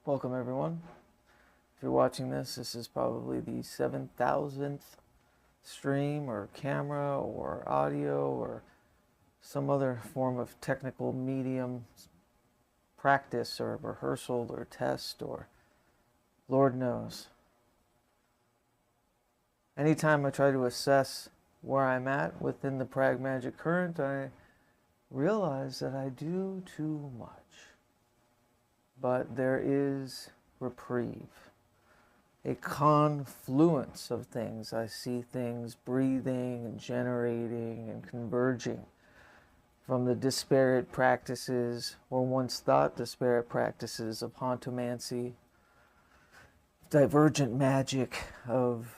Welcome everyone. If you're watching this, this is probably the 7,000th stream or camera or audio or some other form of technical medium practice or rehearsal or test or Lord knows. Anytime I try to assess where I'm at within the Pragmagick current, I realize that I do too much. But there is reprieve, a confluence of things. I see things breathing and generating and converging from the disparate practices, or once thought disparate practices, of hauntomancy, divergent magic, of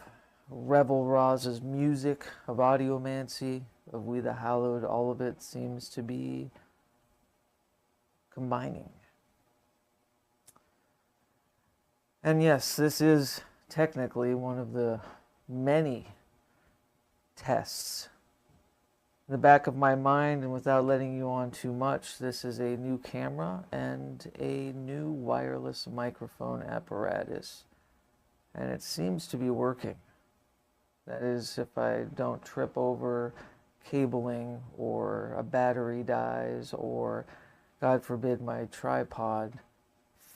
Revel Rosz's music, of Audiomancy, of We the Hallowed. All of it seems to be combining. And yes, this is technically one of the many tests. In the back of my mind, and without letting you on too much, this is a new camera and a new wireless microphone apparatus. And it seems to be working. That is, if I don't trip over cabling or a battery dies or, God forbid, my tripod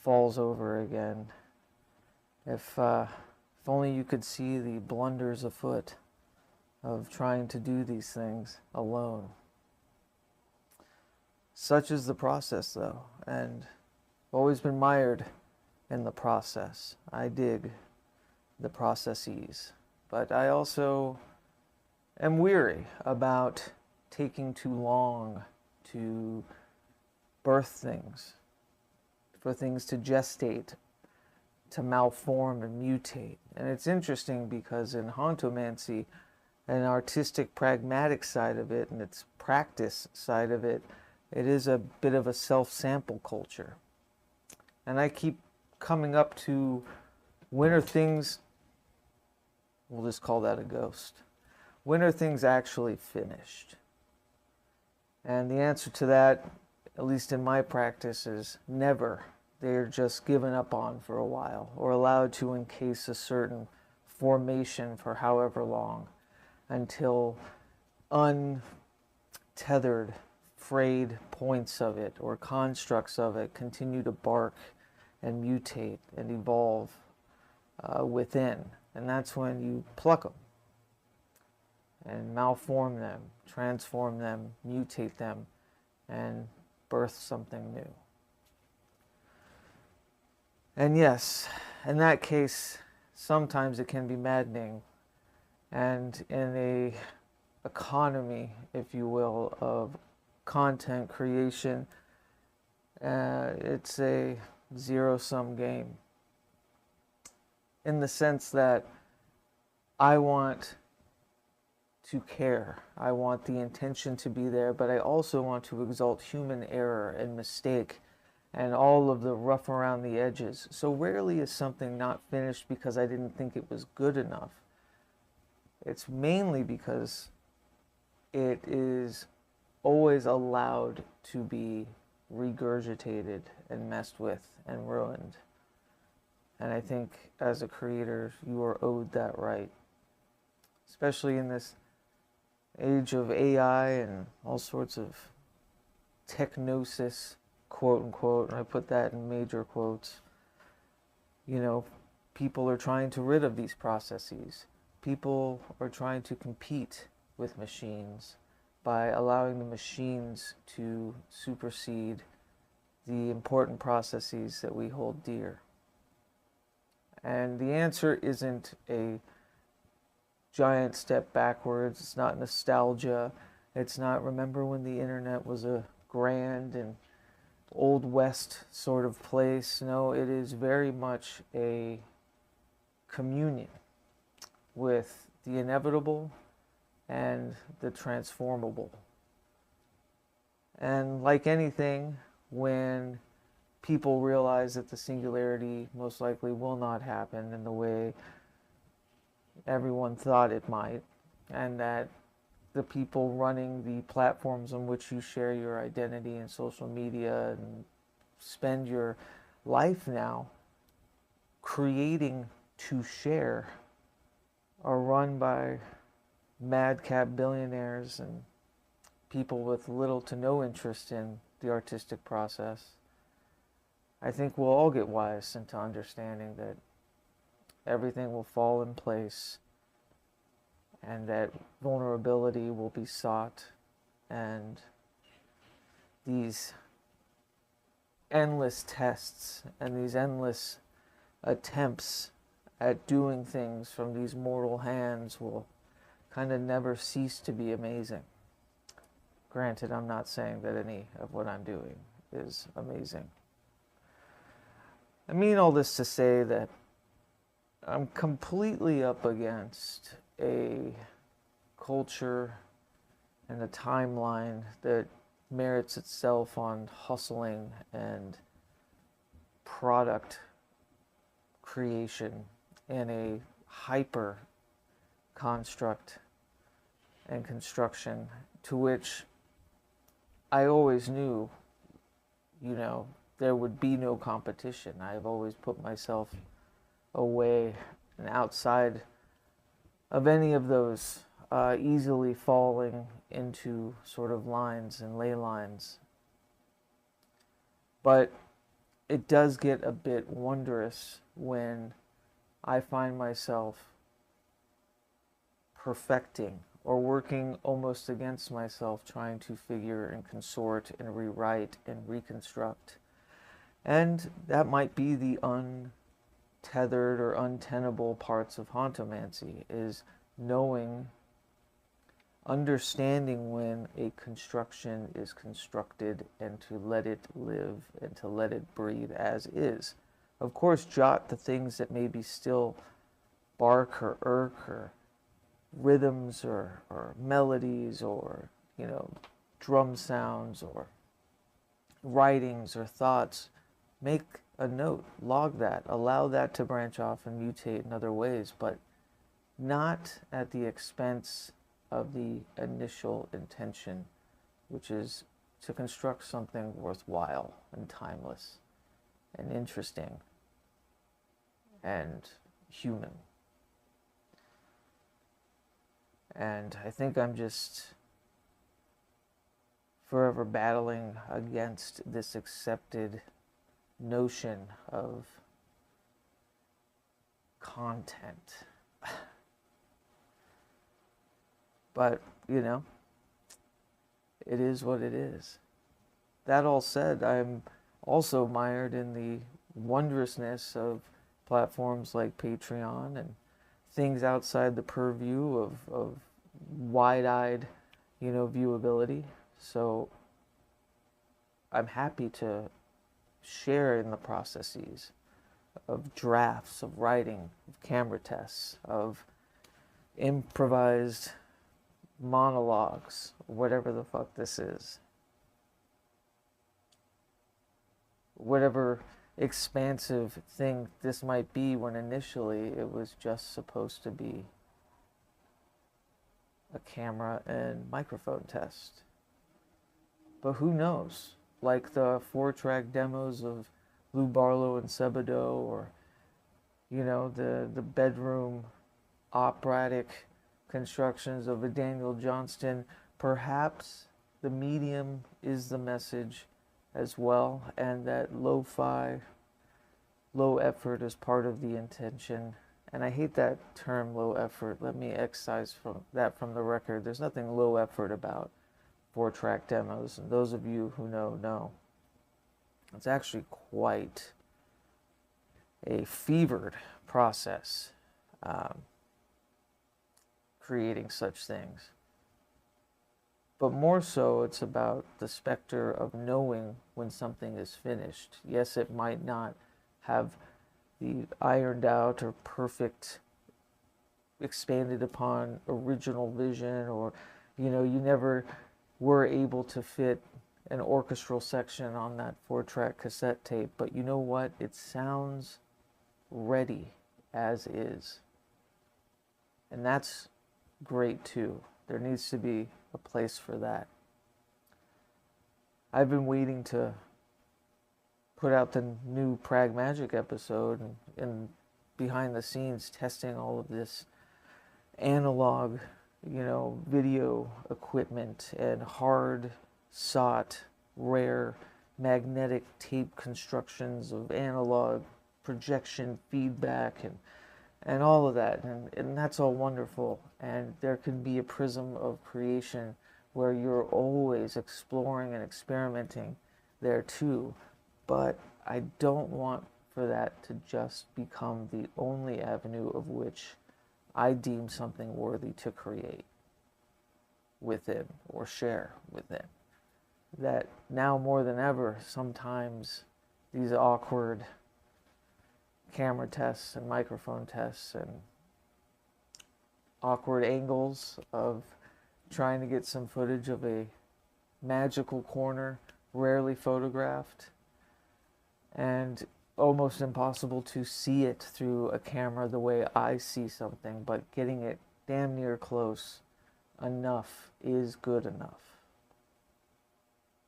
falls over again. If only you could see the blunders afoot of trying to do these things alone. Such is the process, though, and I've always been mired in the process. I dig the processes, but I also am weary about taking too long to birth things, for things to gestate, to malform and mutate. And it's interesting because in hauntomancy, an artistic pragmatic side of it and its practice side of it, it is a bit of a self-sample culture. And I keep coming up to, when are things, we'll just call that a ghost, when are things actually finished? And the answer to that, at least in my practice, is never. They're just given up on for a while, or allowed to encase a certain formation for however long, until untethered, frayed points of it or constructs of it continue to bark and mutate and evolve within. And that's when you pluck them and malform them, transform them, mutate them, and birth something new. And yes, in that case, sometimes it can be maddening. And in a economy, if you will, of content creation, it's a zero-sum game. In the sense that I want to care. I want the intention to be there, but I also want to exalt human error and mistake and all of the rough around the edges. So rarely is something not finished because I didn't think it was good enough. It's mainly because it is always allowed to be regurgitated and messed with and ruined. And I think as a creator, you are owed that right. Especially in this age of AI and all sorts of technosis, quote unquote, and I put that in major quotes. You know, people are trying to rid of these processes. People are trying to compete with machines by allowing the machines to supersede the important processes that we hold dear. And the answer isn't a giant step backwards. It's not nostalgia. It's not remember when the internet was a grand and Old West sort of place. No, it is very much a communion with the inevitable and the transformable. And like anything, when people realize that the singularity most likely will not happen in the way everyone thought it might, and that the people running the platforms on which you share your identity and social media and spend your life now creating to share are run by madcap billionaires and people with little to no interest in the artistic process, I think we'll all get wise into understanding that everything will fall in place and that vulnerability will be sought, and these endless tests and these endless attempts at doing things from these mortal hands will kind of never cease to be amazing. Granted, I'm not saying that any of what I'm doing is amazing. I mean all this to say that I'm completely up against a culture and a timeline that merits itself on hustling and product creation in a hyper construct and construction to which I always knew, there would be no competition. I've always put myself away and outside of any of those easily falling into sort of lines and ley lines. But it does get a bit wondrous when I find myself perfecting or working almost against myself, trying to figure and consort and rewrite and reconstruct. And that might be the untethered or untenable parts of hauntomancy, is understanding when a construction is constructed and to let it live and to let it breathe as is. Of course, jot the things that maybe still bark or irk, or rhythms or melodies or, drum sounds or writings or thoughts. Make a note, log that, allow that to branch off and mutate in other ways, but not at the expense of the initial intention, which is to construct something worthwhile and timeless and interesting and human. And I think I'm just forever battling against this accepted notion of content. But, it is what it is. That all said, I'm also mired in the wondrousness of platforms like Patreon and things outside the purview of wide-eyed, viewability. So I'm happy to share in the processes of drafts, of writing, of camera tests, of improvised monologues, whatever the fuck this is. Whatever expansive thing this might be, when initially it was just supposed to be a camera and microphone test. But who knows? Like the 4-track demos of Lou Barlow and Sebado, or, the bedroom operatic constructions of a Daniel Johnston. Perhaps the medium is the message as well, and that lo-fi, low effort is part of the intention. And I hate that term, low effort. Let me excise from the record. There's nothing low effort about 4-track demos, and those of you who know. It's actually quite a fevered process, creating such things. But more so, it's about the specter of knowing when something is finished. Yes, it might not have the ironed out or perfect, expanded upon original vision, or, you never were able to fit an orchestral section on that 4-track cassette tape. But you know what? It sounds ready as is. And that's great too. There needs to be a place for that. I've been waiting to put out the new Pragmagick episode, and behind the scenes testing all of this analog, video equipment and hard sought rare magnetic tape constructions of analog projection feedback and all of that, and that's all wonderful, and there can be a prism of creation where you're always exploring and experimenting there too, but I don't want for that to just become the only avenue of which I deem something worthy to create within or share within. That now more than ever, sometimes these awkward camera tests and microphone tests and awkward angles of trying to get some footage of a magical corner, rarely photographed, and almost impossible to see it through a camera the way I see something, but getting it damn near close enough is good enough.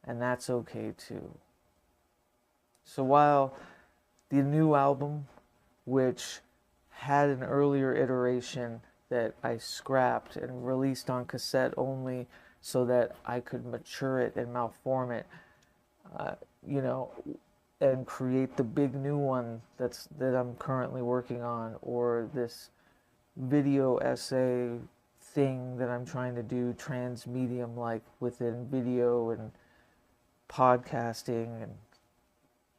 And that's okay too. So while the new album, which had an earlier iteration that I scrapped and released on cassette only so that I could mature it and malform it, and create the big new one that I'm currently working on, or this video essay thing that I'm trying to do transmedium, like within video and podcasting, and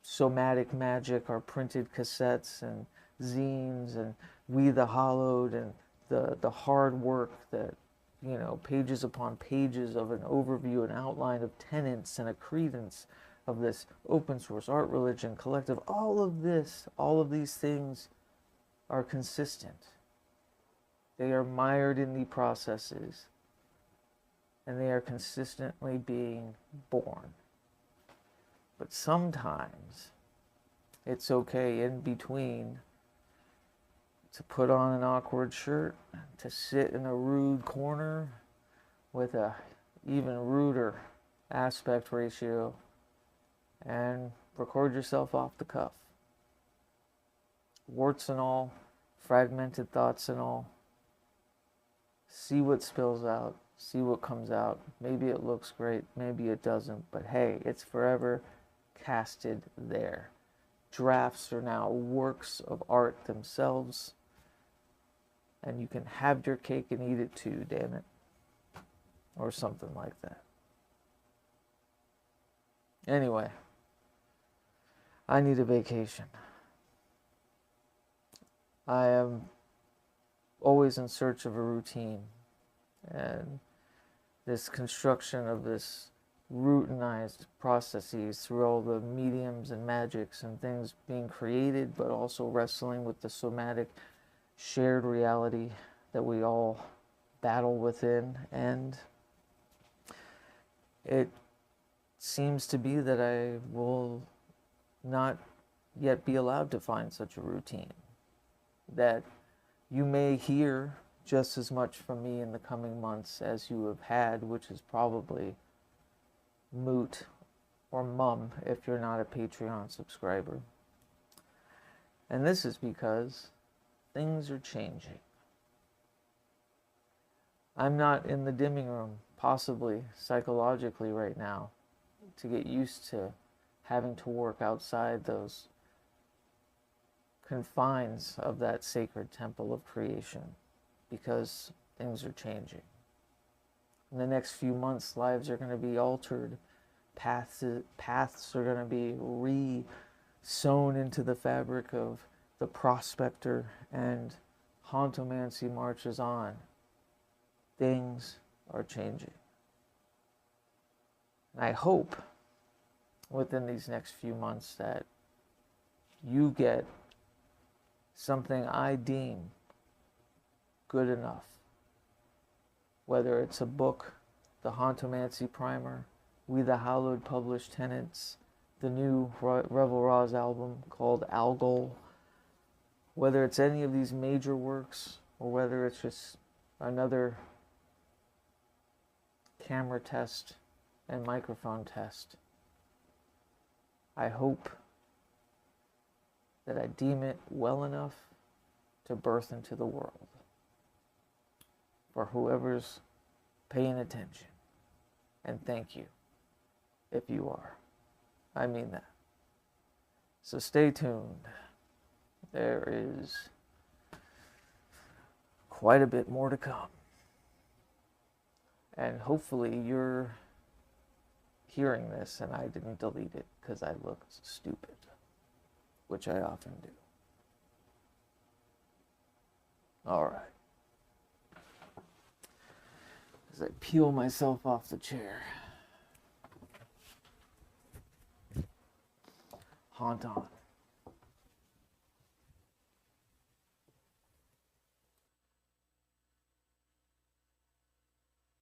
Somatic Magic, our printed cassettes and zines, and We the Hallowed, and the hard work that, pages upon pages of an overview and outline of tenets and a credence of this open source art religion collective. All of these things are consistent. They are mired in the processes, and they are consistently being born. But sometimes it's okay in between to put on an awkward shirt, to sit in a rude corner with a even ruder aspect ratio, and record yourself off the cuff. Warts and all, fragmented thoughts and all. See what spills out, see what comes out. Maybe it looks great, maybe it doesn't, but hey, it's forever casted there. Drafts are now works of art themselves, and you can have your cake and eat it too, damn it. Or something like that. Anyway, I need a vacation. I am always in search of a routine, and this construction of this routinized processes through all the mediums and magics and things being created, but also wrestling with the somatic shared reality that we all battle within. And it seems to be that I will not yet be allowed to find such a routine. That you may hear just as much from me in the coming months as you have had, which is probably moot or mum if you're not a Patreon subscriber. And this is because things are changing. I'm not in the dimming room, possibly psychologically right now, to get used to having to work outside those confines of that sacred temple of creation, because things are changing. In the next few months, lives are going to be altered. Paths are going to be re-sewn into the fabric of the prospector, and hauntomancy marches on. Things are changing. And I hope within these next few months that you get something I deem good enough. Whether it's a book, the Hauntomancy Primer, We the Hallowed published tenets, the new Revel Rosz album called Algol, whether it's any of these major works, or whether it's just another camera test and microphone test, I hope that I deem it well enough to birth into the world. For whoever's paying attention. And thank you, if you are. I mean that. So stay tuned. There is quite a bit more to come. And hopefully you're hearing this and I didn't delete it because I looked stupid, which I often do. All right. As I peel myself off the chair. Haunt on.